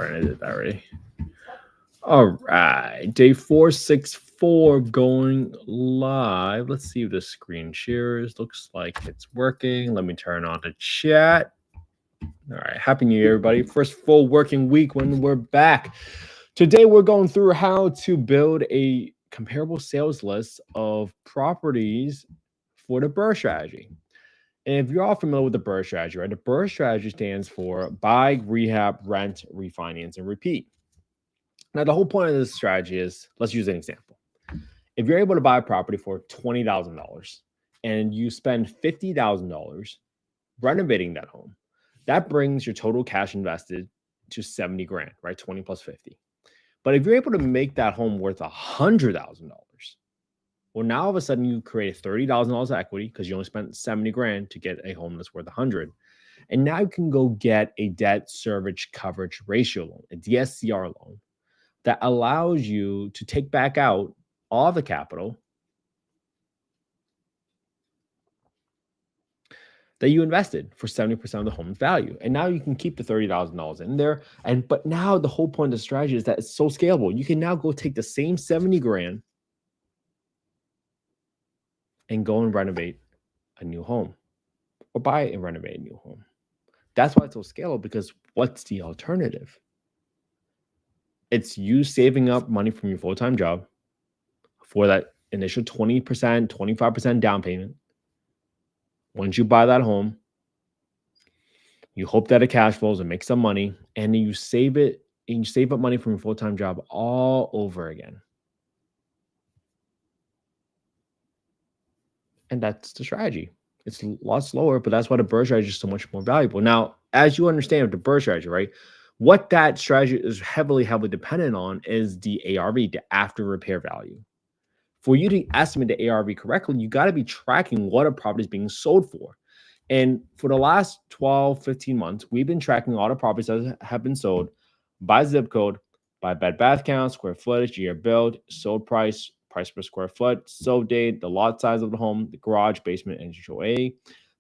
I did that already. All right, day 464 going live. Let's see if the screen shares. Looks like it's working. Let me turn on the chat. All right, happy New Year, everybody. First full working week when we're back. Today we're going through how to build a comparable sales list of properties for the BRRRR strategy. And if you're all familiar with the BRRRR strategy, right? The BRRRR strategy stands for buy, rehab, rent, refinance, and repeat. Now, the whole point of this strategy is, let's use an example. If you're able to buy a property for $20,000 and you spend $50,000 renovating that home, that brings your total cash invested to 70 grand, right? 20 plus 50. But if you're able to make that home worth $100,000, well, now all of a sudden you create $30,000 of equity because you only spent 70 grand to get a home that's worth 100. And now you can go get a debt service coverage ratio loan, a DSCR loan, that allows you to take back out all the capital that you invested for 70% of the home's value. And now you can keep the $30,000 in there. But now the whole point of the strategy is that it's so scalable. You can now go take the same 70 grand and go and renovate a new home or buy and renovate a new home. That's why it's so scalable, because what's the alternative? It's you saving up money from your full-time job for that initial 20%, 25% down payment. Once you buy that home, you hope that it cash flows and makes some money, and then you save it, and you save up money from your full-time job all over again. And that's the strategy. It's a lot slower, but that's why the BRRRR strategy is so much more valuable. Now, as you understand with the BRRRR strategy, right, what that strategy is heavily dependent on is the ARV, the after repair value. For you to estimate the ARV correctly, you got to be tracking what a property is being sold for. And for the last 12, 15 months, we've been tracking all the properties that have been sold by zip code, by bed bath count, square footage, year build, sold price, price per square foot, sold date, the lot size of the home, the garage, basement, and HOA,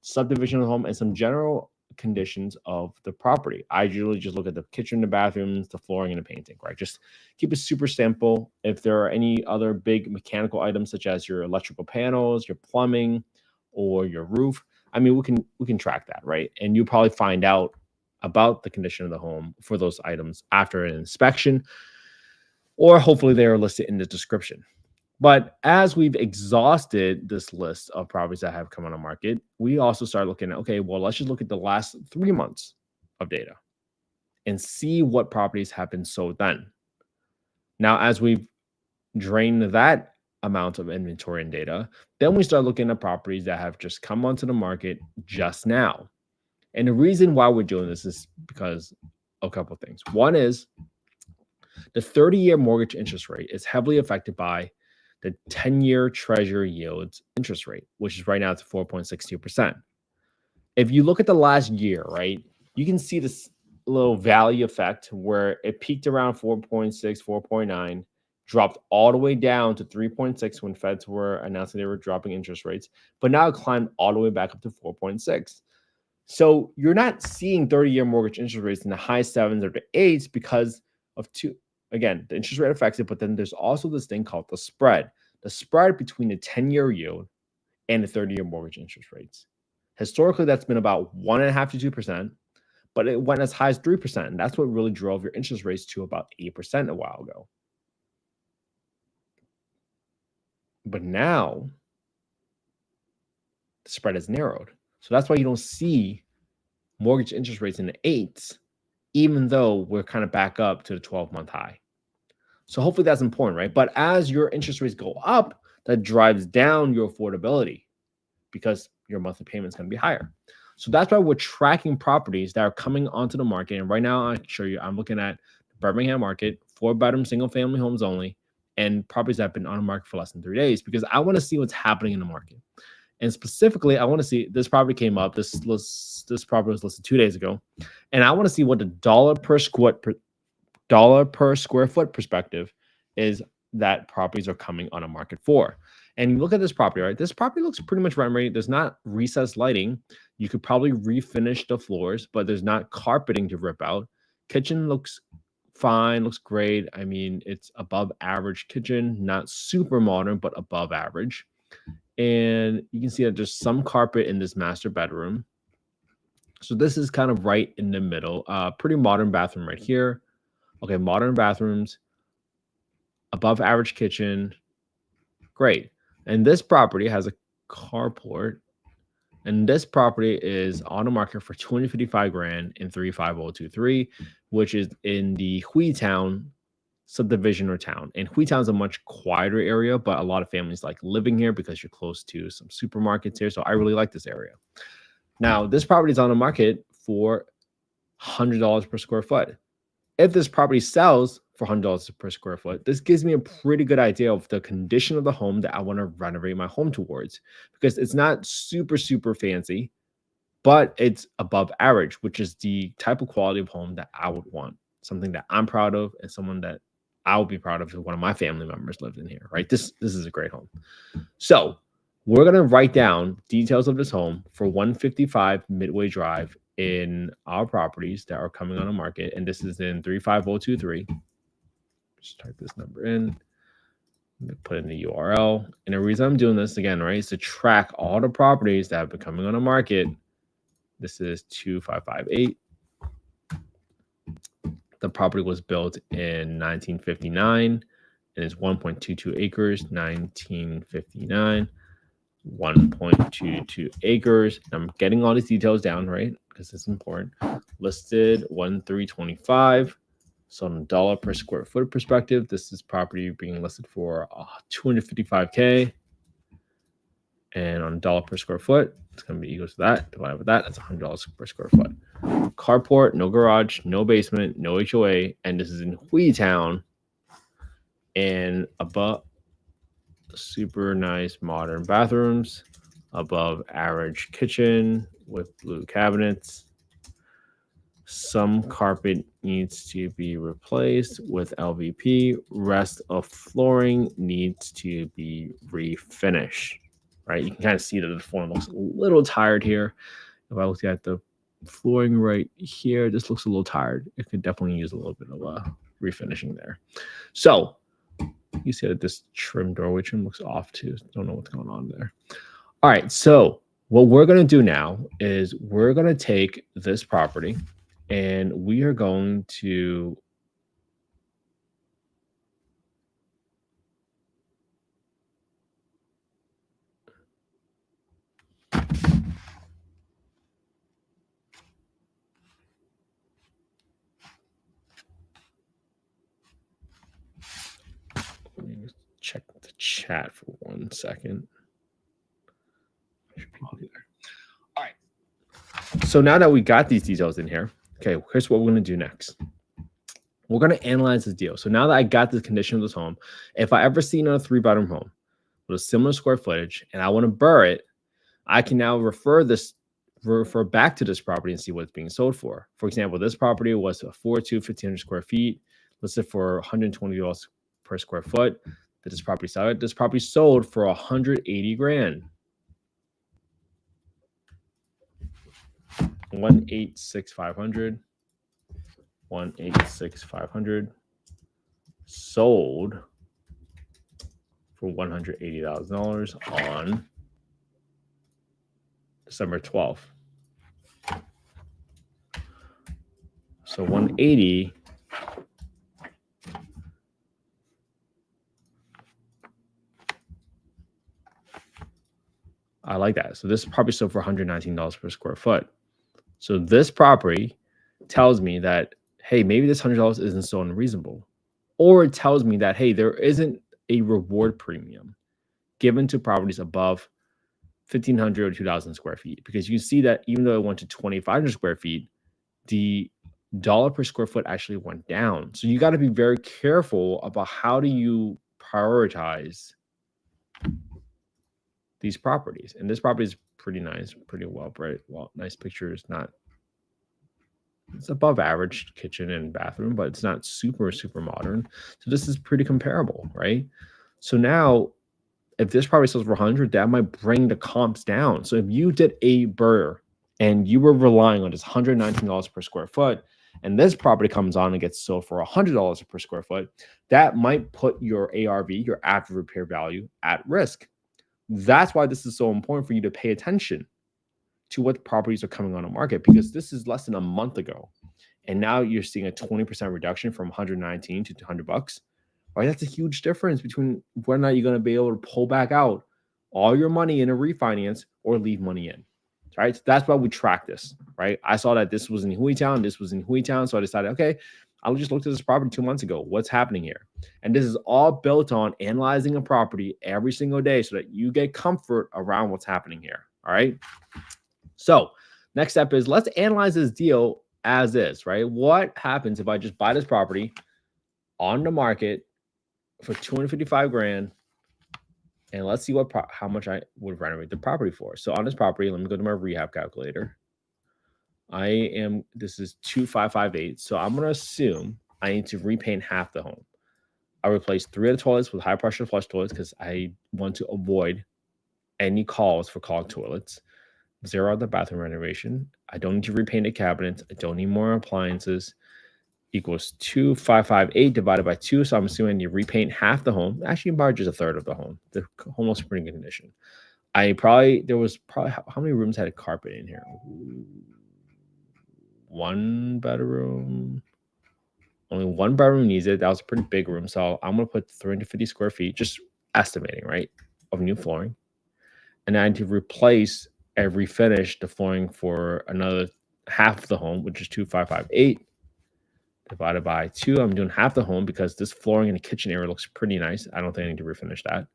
subdivision of the home, and some general conditions of the property. I usually just look at the kitchen, the bathrooms, the flooring, and the painting, right? Just keep it super simple. If there are any other big mechanical items such as your electrical panels, your plumbing, or your roof, I mean, we can track that, right? And you'll probably find out about the condition of the home for those items after an inspection, or hopefully they are listed in the description. But as we've exhausted this list of properties that have come on the market, we also start looking at, okay, well, let's just look at the last 3 months of data and see what properties have been sold then. Now, as we've drained that amount of inventory and data, then we start looking at properties that have just come onto the market just now. And the reason why we're doing this is because of a couple of things. One is the 30-year mortgage interest rate is heavily affected by the 10-year treasury yields interest rate, which is right now at 4.62%. If you look at the last year, right, you can see this little value effect where it peaked around 4.6, 4.9, dropped all the way down to 3.6 when Feds were announcing they were dropping interest rates, but now it climbed all the way back up to 4.6. So you're not seeing 30-year mortgage interest rates in the high 7s or the 8s because of two. Again, the interest rate affects it, but then there's also this thing called the spread between the 10-year yield and the 30-year mortgage interest rates. Historically, that's been about 1.5 to 2%, but it went as high as 3%. And that's what really drove your interest rates to about 8% a while ago. But now the spread has narrowed. So that's why you don't see mortgage interest rates in the 8s, even though we're kind of back up to the 12-month high. So hopefully that's important, right? But as your interest rates go up, that drives down your affordability because your monthly payment is going to be higher. So that's why we're tracking properties that are coming onto the market. And right now, I can show you, I'm looking at the Birmingham market, 4-bedroom, single-family homes only, and properties that have been on the market for less than 3 days, because I want to see what's happening in the market. And specifically, I want to see, this property came up, this property was listed 2 days ago, and I want to see what the dollar per square foot perspective is that properties are coming on a market for. And you look at this property, right? This property looks pretty much rent ready. There's not recessed lighting. You could probably refinish the floors, but there's not carpeting to rip out. Kitchen looks fine, looks great. I mean, it's above average kitchen, not super modern, but above average. And you can see that there's some carpet in this master bedroom. So this is kind of right in the middle. Pretty modern bathroom right here. Okay, modern bathrooms, above average kitchen, great. And this property has a carport. And this property is on the market for 255 grand in 35023, which is in the Huitown subdivision or town. And Huitown is a much quieter area, but a lot of families like living here because you're close to some supermarkets here. So I really like this area. Now, this property is on the market for $100 per square foot. If this property sells for $100 per square foot, this gives me a pretty good idea of the condition of the home that I want to renovate my home towards, because it's not super, super fancy, but it's above average, which is the type of quality of home that I would want, something that I'm proud of and someone that I would be proud of if one of my family members lived in here, right? This is a great home. So we're going to write down details of this home for 155 Midway Drive in our properties that are coming on the market. And this is in 35023. Just type this number in, put in the URL. And the reason I'm doing this again, right, is to track all the properties that have been coming on the market. This is 2558. The property was built in 1959 and it's 1.22 acres, 1959. 1.22 acres. I'm getting all these details down, right? Because it's important. Listed 1,325. So on a dollar per square foot perspective, this is property being listed for $255K. And on a dollar per square foot, it's going to be equal to that. Divided by that, that's $100 per square foot. Carport, no garage, no basement, no HOA. And this is in Huitown. And above, super nice modern bathrooms, above average kitchen with blue cabinets. Some carpet needs to be replaced with LVP. Rest of flooring needs to be refinished, right? You can kind of see that the flooring looks a little tired here. If I look at the flooring right here, this looks a little tired. It could definitely use a little bit of refinishing there. So you see that this trim doorway trim looks off too. Don't know what's going on there. All right, so what we're going to do now is we're going to take this property and we are going to check the chat for 1 second. All right. So now that we got these details in here, okay, here's what we're going to do next. We're going to analyze this deal. So now that I got the condition of this home, if I ever see another 3-bedroom home with a similar square footage and I want to BRRRR it, I can now refer back to this property and see what it's being sold for. For example, this property was a 4.2, 1,500 square feet, listed for $120 per square foot. Did this property sell it? This property sold for 180 grand. 186,500. 186,500 sold for $180,000 on December 12th. So 180 I like that. So this property sold for $119 per square foot. So this property tells me that, hey, maybe this $100 isn't so unreasonable. Or it tells me that, hey, there isn't a reward premium given to properties above 1,500 or 2,000 square feet. Because you see that even though it went to 2,500 square feet, the dollar per square foot actually went down. So you got to be very careful about how do you prioritize these properties. And this property is pretty nice, pretty well, right? Well, nice pictures, it's above average kitchen and bathroom, but it's not super, super modern. So this is pretty comparable, right? So now if this property sells for 100, that might bring the comps down. So if you did a BRRRR and you were relying on this $119 per square foot, and this property comes on and gets sold for $100 per square foot, that might put your ARV, your after repair value, at risk. That's why this is so important for you to pay attention to what properties are coming on the market, because this is less than a month ago. And now you're seeing a 20% reduction from 119 to $200. Right? That's a huge difference between whether or not you're going to be able to pull back out all your money in a refinance or leave money in. Right? So that's why we track this. Right? I saw that this was in Hueytown, this was in Hueytown. So I decided, okay, I'll just look at this property 2 months ago. What's happening here? And this is all built on analyzing a property every single day so that you get comfort around what's happening here. All right. So next step is let's analyze this deal as is, right? What happens if I just buy this property on the market for 255 grand, and let's see how much I would renovate the property for. So on this property, let me go to my rehab calculator. This is 2558. So I'm going to assume I need to repaint half the home. I replace 3 of the toilets with high pressure flush toilets because I want to avoid any calls for clogged toilets. 0 on the bathroom renovation. I don't need to repaint the cabinets. I don't need more appliances. Equals 2558 divided by 2. So I'm assuming I need to repaint half the home. Actually, about just a third of the home. The home was pretty good condition. There was probably, how many rooms had a carpet in here? 1 bedroom. Only 1 bedroom needs it. That was a pretty big room. So I'm going to put 350 square feet, just estimating, right, of new flooring. And I need to replace and refinish the flooring for another half of the home, which is 2558 divided by 2. I'm doing half the home because this flooring in the kitchen area looks pretty nice. I don't think I need to refinish that.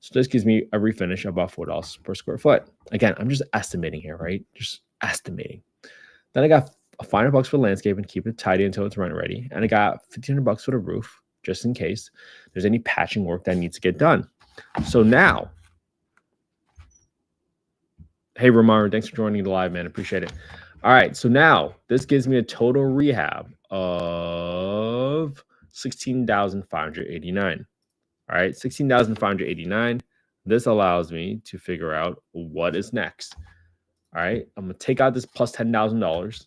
So this gives me a refinish of about $4 per square foot. Again, I'm just estimating here, right? Just estimating. Then I got $500 for landscaping, keep it tidy until it's rent ready. And I got $1,500 for the roof, just in case there's any patching work that needs to get done. So now, hey, Ramar, thanks for joining the live, man. Appreciate it. All right, so now this gives me a total rehab of $16,589. All right, $16,589. This allows me to figure out what is next. All right, I'm gonna take out this plus $10,000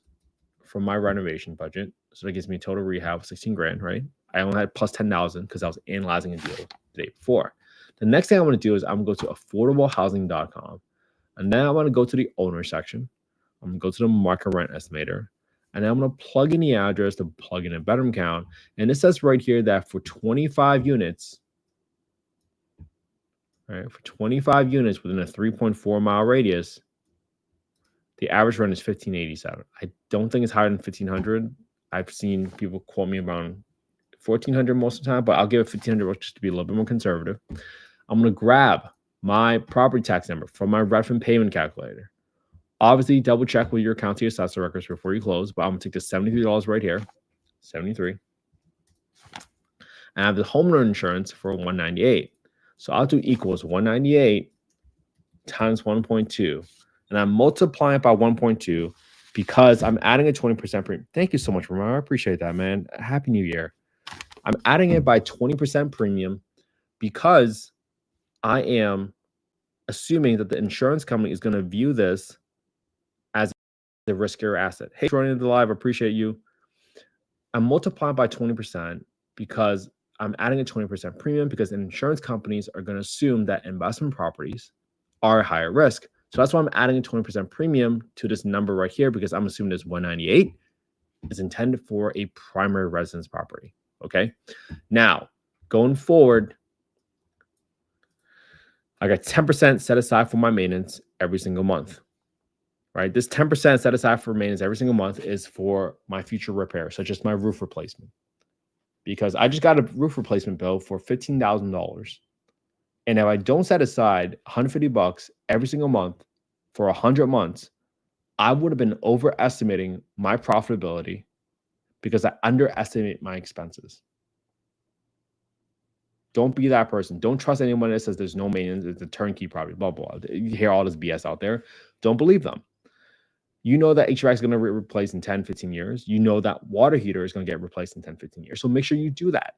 from my renovation budget, so that gives me a total rehab of 16 grand. Right, I only had plus 10,000 because I was analyzing a deal the day before. The next thing I'm gonna do is I'm gonna go to affordablehousing.com, and then I'm gonna go to the owner section. I'm gonna go to the market rent estimator, and then I'm gonna plug in the address to plug in a bedroom count. And it says right here that for 25 units, all right, for 25 units within a 3.4 mile radius, the average rent is $1,587. I don't think it's higher than $1,500. I've seen people quote me around $1,400 most of the time, but I'll give it $1,500 just to be a little bit more conservative. I'm gonna grab my property tax number from my Redfin payment calculator. Obviously, double check with your county assessor records before you close, but I'm gonna take the $73 right here, 73. And I have the homeowner insurance for $198. So I'll do equals 198 times 1.2. And I'm multiplying it by 1.2 because I'm adding a 20% premium. Thank you so much, Ramon. I appreciate that, man. Happy New Year. I'm adding it by 20% premium because I am assuming that the insurance company is going to view this as the riskier asset. Hey, joining the live, appreciate you. I'm multiplying by 20% because I'm adding a 20% premium because insurance companies are going to assume that investment properties are higher risk. So that's why I'm adding a 20% premium to this number right here, because I'm assuming this 198 is intended for a primary residence property. Okay. Now, going forward, I got 10% set aside for my maintenance every single month. Right? This 10% set aside for maintenance every single month is for my future repair, such as my roof replacement. Because I just got a roof replacement bill for $15,000. And if I don't set aside $150 every single month for 100 months, I would have been overestimating my profitability because I underestimate my expenses. Don't be that person. Don't trust anyone that says there's no maintenance, it's a turnkey property, blah, blah, blah. You hear all this BS out there. Don't believe them. You know that HVAC is going to be replaced in 10, 15 years. You know that water heater is going to get replaced in 10, 15 years. So make sure you do that.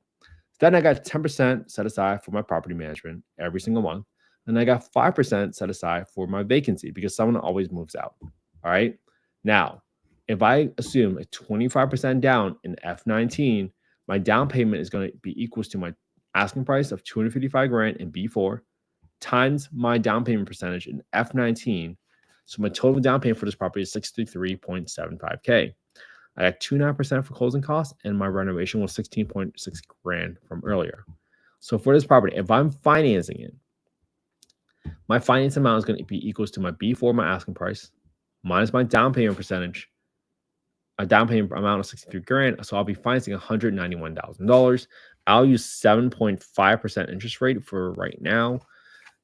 Then I got 10% set aside for my property management every single month. And I got 5% set aside for my vacancy because someone always moves out. All right. Now, if I assume a 25% down in F19, my down payment is going to be equals to my asking price of 255 grand in B4 times my down payment percentage in F19. So my total down payment for this property is 63.75K. I got 2.9% for closing costs, and my renovation was 16.6 grand from earlier. So for this property, if I'm financing it, my finance amount is going to be equals to my B4, my asking price, minus my down payment percentage, a down payment amount of 63 grand. So I'll be financing $191,000. I'll use 7.5% interest rate for right now.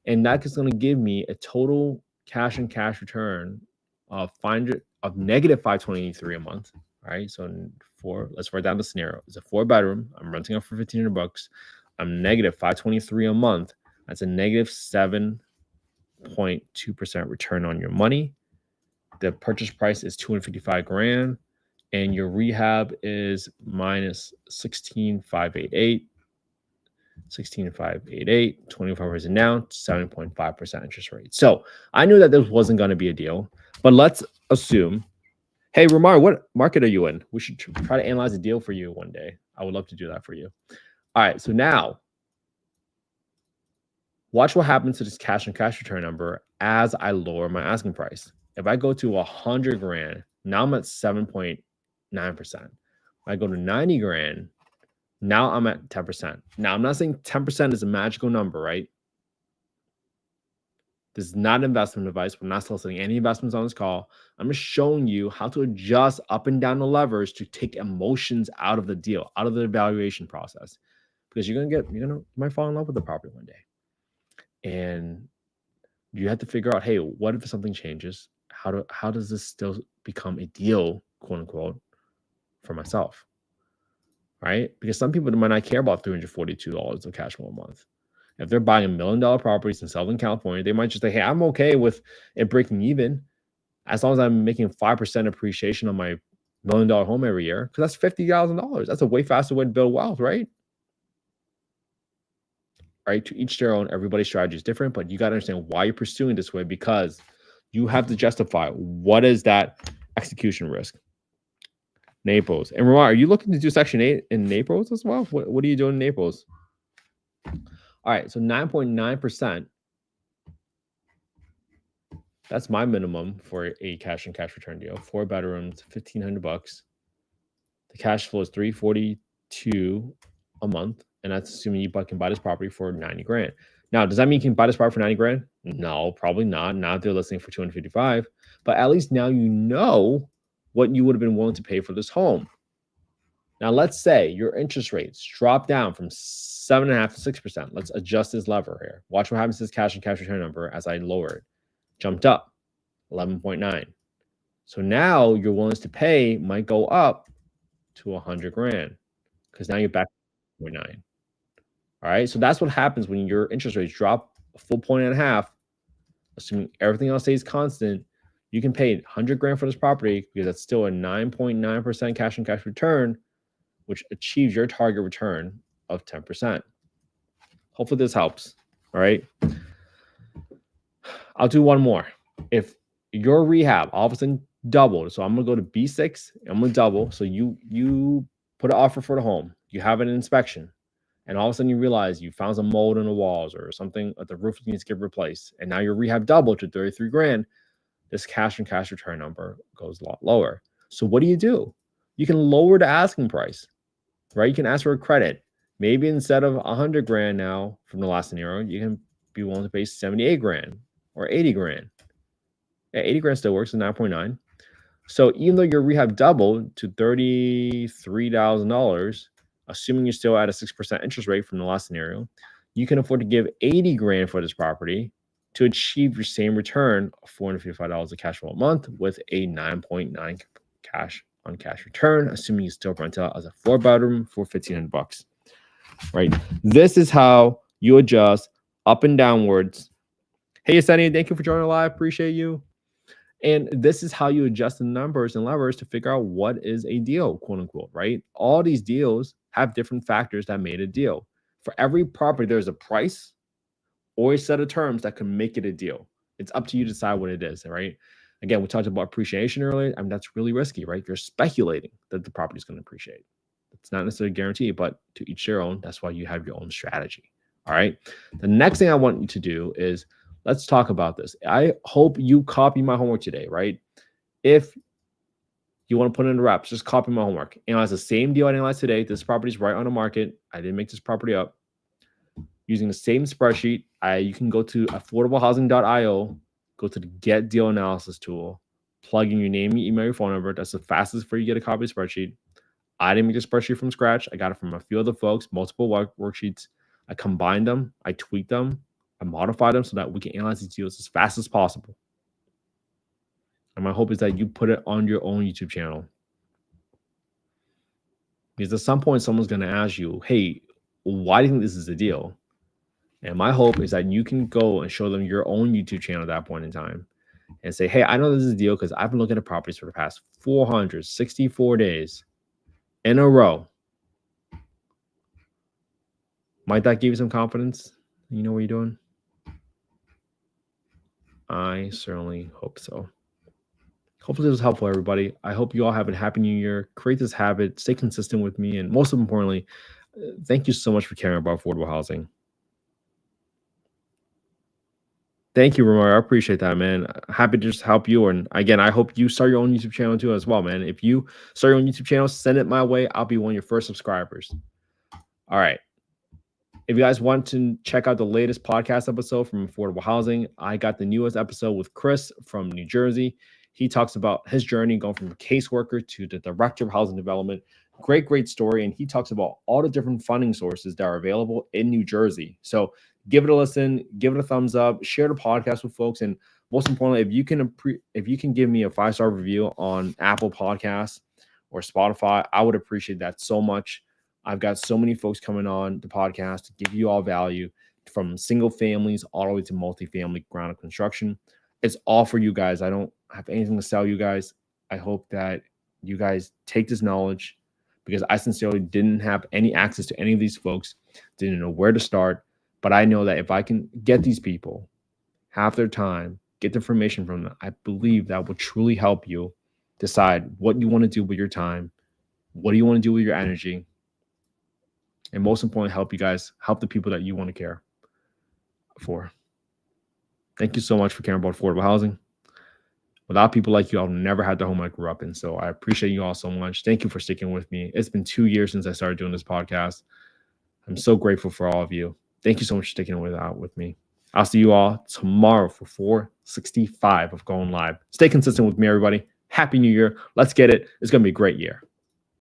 And that is going to give me a total cash and cash return of negative 523 a month. All right. So let's write down the scenario. It's a 4-bedroom. I'm renting out for $1,500. I'm negative 523 a month. That's a negative 7.2% return on your money. The purchase price is 255 grand. And your rehab is minus 16,588. 16,588, 25% down, 7.5% interest rate. So I knew that this wasn't going to be a deal, but let's assume, hey, Ramar, what market are you in? We should try to analyze a deal for you one day. I would love to do that for you. All right, so now watch what happens to this cash and cash return number as I lower my asking price. If I go to 100 grand, now I'm at 7.9%. I go to 90 grand, now I'm at 10%. Now, I'm not saying 10% is a magical number, right? This is not investment advice. We're not soliciting any investments on this call. I'm just showing you how to adjust up and down the levers to take emotions out of the deal, out of the evaluation process. Because you might fall in love with the property one day. And you have to figure out, hey, what if something changes? How does this still become a deal, quote unquote, for myself? Right? Because some people might not care about $342 of cash flow a month. If they're buying $1 million properties in Southern California, they might just say, hey, I'm okay with it breaking even as long as I'm making 5% appreciation on my $1 million home every year, because that's $50,000. That's a way faster way to build wealth, right? Right? To each their own. Everybody's strategy is different, but you got to understand why you're pursuing this way, because you have to justify what is that execution risk. Naples. And Ramar, are you looking to do Section 8 in Naples as well? What are you doing in Naples? All right, so 9.9%. That's my minimum for a cash and cash return deal. 4 bedrooms, $1,500. The cash flow is $342 a month, and that's assuming you can buy this property for 90 grand. Now, does that mean you can buy this property for 90 grand? No, probably not. Now they're listing for 255. But at least now you know what you would have been willing to pay for this home. Now, let's say your interest rates drop down from 7.5% to 6%. Let's adjust this lever here. Watch what happens to this cash and cash return number as I lower it. Jumped up 11.9. So now your willingness to pay might go up to 100 grand because now you're back to 0.9. All right. So that's what happens when your interest rates drop a full 1.5, assuming everything else stays constant. You can pay 100 grand for this property because that's still a 9.9% cash and cash return, which achieves your target return of 10%. Hopefully this helps. All right. I'll do one more. If your rehab all of a sudden doubled, so I'm going to go to B6, I'm going to double. So you put an offer for the home, you have an inspection, and all of a sudden you realize you found some mold in the walls or something at the roof needs to get replaced, and now your rehab doubled to 33 grand. This cash and cash return number goes a lot lower. So what do? You can lower the asking price, right? You can ask for a credit. Maybe instead of 100 grand now from the last scenario, you can be willing to pay 78 grand or 80 grand. Yeah, 80 grand still works, so 9.9. So even though your rehab doubled to $33,000, assuming you're still at a 6% interest rate from the last scenario, you can afford to give 80 grand for this property to achieve your same return of $455 of cash flow a month with a 9.9 cash on cash return, assuming you still rent out as a 4-bedroom for $1,500. Right? This is how you adjust up and downwards. Hey, Yesenia, thank you for joining live. Appreciate you. And this is how you adjust the numbers and levers to figure out what is a deal, quote unquote, right? All these deals have different factors that made a deal. For every property, there's a price or a set of terms that can make it a deal. It's up to you to decide what it is, right? Again, we talked about appreciation earlier. I mean, that's really risky, right? You're speculating that the property is going to appreciate. It's not necessarily guaranteed, but to each their own. That's why you have your own strategy. All right. The next thing I want you to do is let's talk about this. I hope you copy my homework today, right? If you want to put it in the reps, just copy my homework. Analyze the same deal I analyzed today. This property is right on the market. I didn't make this property up. Using the same spreadsheet, you can go to affordablehousing.io, go to the Get Deal Analysis tool, plug in your name, your email, your phone number. That's the fastest for you to get a copy of the spreadsheet. I didn't make the spreadsheet from scratch. I got it from a few other folks, multiple worksheets. I combined them, I tweaked them, I modified them so that we can analyze these deals as fast as possible. And my hope is that you put it on your own YouTube channel. Because at some point, someone's going to ask you, hey, why do you think this is a deal? And my hope is that you can go and show them your own YouTube channel at that point in time and say, hey, I know this is a deal because I've been looking at properties for the past 464 days in a row. Might that give you some confidence? You know what you're doing? I certainly hope so. Hopefully this was helpful, everybody. I hope you all have a happy new year. Create this habit, stay consistent with me, and most importantly, thank you so much for caring about affordable housing. Thank you, Ramar. I appreciate that, man. Happy to just help you. And again, I hope you start your own YouTube channel too as well, man. If you start your own YouTube channel, send it my way. I'll be one of your first subscribers. All right. If you guys want to check out the latest podcast episode from Affordable Housing, I got the newest episode with Chris from New Jersey. He talks about his journey going from a caseworker to the director of housing development. Great story. And he talks about all the different funding sources that are available in New Jersey. So give it a listen, give it a thumbs up, share the podcast with folks. And most importantly, if you can give me a 5-star review on Apple Podcasts or Spotify, I would appreciate that so much. I've got so many folks coming on the podcast to give you all value, from single families all the way to multifamily ground up construction. It's all for you guys. I don't have anything to sell you guys. I hope that you guys take this knowledge, because I sincerely didn't have any access to any of these folks, didn't know where to start. But I know that if I can get these people, have their time, get the information from them, I believe that will truly help you decide what you want to do with your time, what do you want to do with your energy, and most importantly, help the people that you want to care for. Thank you so much for caring about affordable housing. Without people like you, I'll never have the home I grew up in. So I appreciate you all so much. Thank you for sticking with me. It's been 2 years since I started doing this podcast. I'm so grateful for all of you. Thank you so much for sticking with me. I'll see you all tomorrow for 465 of Going Live. Stay consistent with me, everybody. Happy New Year. Let's get it. It's going to be a great year.